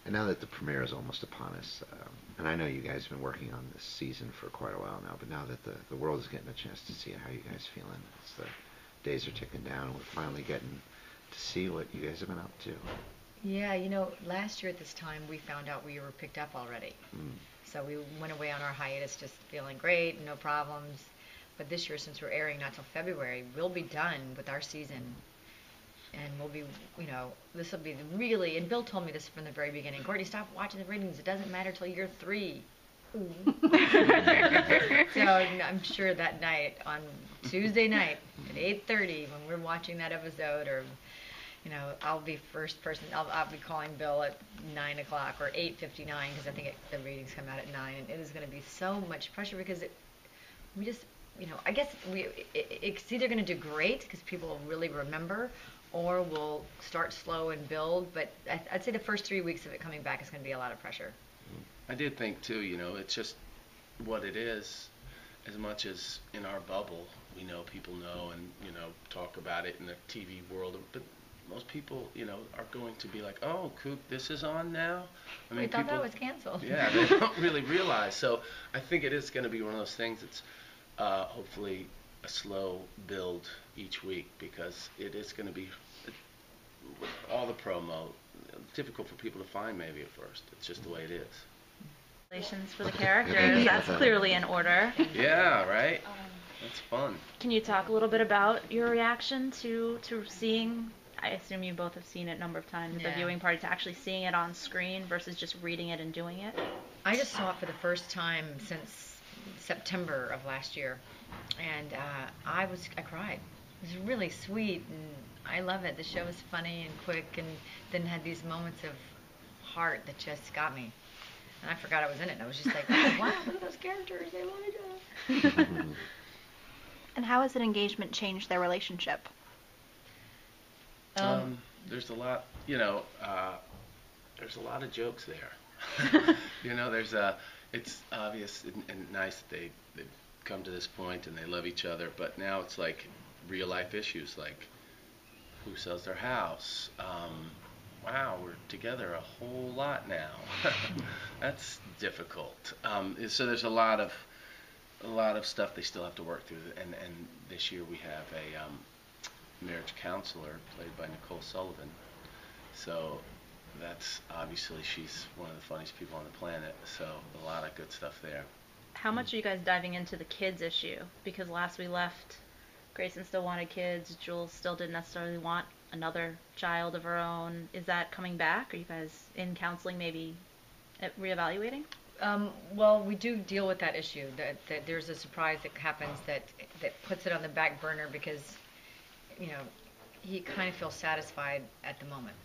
And now that the premiere is almost upon us, and I know you guys have been working on this season for quite a while now, but now that the world is getting a chance to see it, how are you guys feeling? As the days are ticking down, we're finally getting to see what you guys have been up to. Yeah, last year at this time we found out we were picked up already. So we went away on our hiatus just feeling great, no problems. But this year, since we're airing not till February, we'll be done with our season. And we'll be, this will be really, and Bill told me this from the very beginning, Courtney, stop watching the ratings. It doesn't matter till year 3. So I'm sure that night, on Tuesday night at 8:30, when we're watching that episode, or I'll be first person. I'll be calling Bill at 9 o'clock or 8:59 because I think the ratings come out at 9, and it is going to be so much pressure because we just, I guess it's either going to do great because people will really remember, or we'll start slow and build. But I'd say the first 3 weeks of it coming back is going to be a lot of pressure. I did think too, it's just what it is. As much as in our bubble, we know people know and talk about it in the TV world, but most people, are going to be like, oh, Coug, this is on now? I mean, we thought that was canceled. Yeah, they don't really realize. So I think it is going to be one of those things that's hopefully a slow build each week, because it is going to be, with all the promo, difficult for people to find maybe at first. It's just the way it is. Congratulations for the characters. That's clearly in order. Yeah, right? That's fun. Can you talk a little bit about your reaction to seeing, I assume you both have seen it a number of times, the viewing party, to actually seeing it on screen versus just reading it and doing it? I just saw it for the first time since September of last year, and I cried. It was really sweet, and I love it. The show was funny and quick, and then had these moments of heart that just got me. And I forgot I was in it, and I was just like, oh, wow, look at those characters, they love each other. And how has an engagement changed their relationship? There's a lot, there's a lot of jokes there. It's obvious and nice that they've come to this point and they love each other, but now it's like real life issues, like who sells their house. Wow, we're together a whole lot now. That's difficult. So there's a lot of stuff they still have to work through, and this year we have a marriage counselor played by Nicole Sullivan. So that's obviously, she's one of the funniest people on the planet. So a lot of good stuff there. How much are you guys diving into the kids issue? Because last we left, Grayson still wanted kids. Jules still didn't necessarily want another child of her own. Is that coming back? Are you guys in counseling, maybe reevaluating? Well, we do deal with that issue, that there's a surprise that happens that puts it on the back burner because, he kind of feels satisfied at the moment.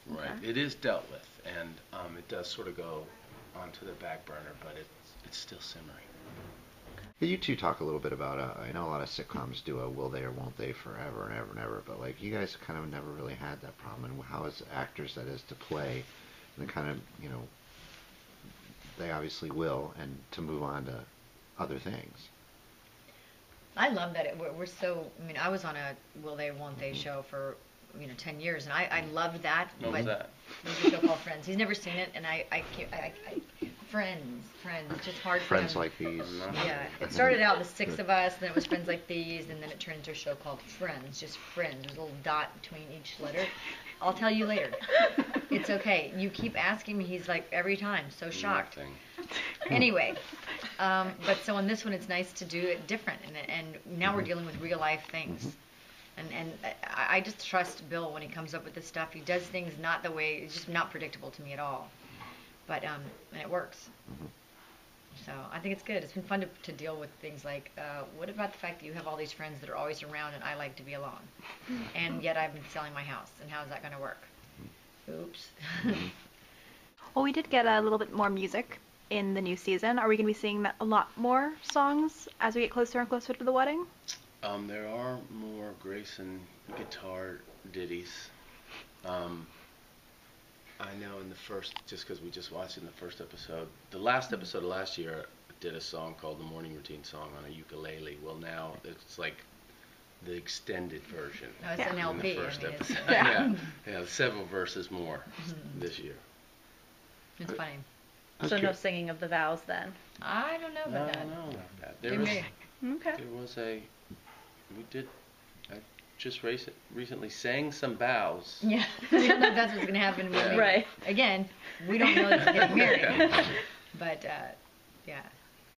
Right. Okay. It is dealt with, and it does sort of go onto the back burner, but it's still simmering. You two talk a little bit about, I know a lot of sitcoms do a will they or won't they forever and ever and ever, but like you guys kind of never really had that problem. And how as actors that is to play and kind of, they obviously will, and to move on to other things. I love that we're so, I was on a will they won't they show for 10 years, and I loved that. What was that? There's a show called Friends. He's never seen it, and I Friends, it's just hard for him. Friends Like These. Yeah, it started out the 6 of us, and then it was Friends Like These, and then it turned into a show called Friends, just Friends. There's a little dot between each letter. I'll tell you later. It's okay. You keep asking me, he's like, every time, so shocked. Nothing. Anyway, but so on this one, it's nice to do it different, and now we're dealing with real life things. And I just trust Bill when he comes up with this stuff. He does things not the way, it's just not predictable to me at all. But, and it works. So I think it's good. It's been fun to deal with things like, what about the fact that you have all these friends that are always around and I like to be alone? And yet I've been selling my house, and how's that going to work? Oops. Well, we did get a little bit more music in the new season. Are we going to be seeing a lot more songs as we get closer and closer to the wedding? There are more Grayson guitar ditties. I know in the first, just because we just watched it in the first episode, the last episode of last year did a song called the Morning Routine Song on a ukulele. Well, now it's like the extended version. No, it's an LP. In the first episode. Yeah, several verses more this year. It's funny. So no singing of the vows then. I don't know No, about that. no, not that. They There was, may. Okay. there was a, we did, I just recently sang some vows. Yeah, we don't know if that's what's going to happen. Yeah. Right. Again, we don't know if we're getting married. But, yeah.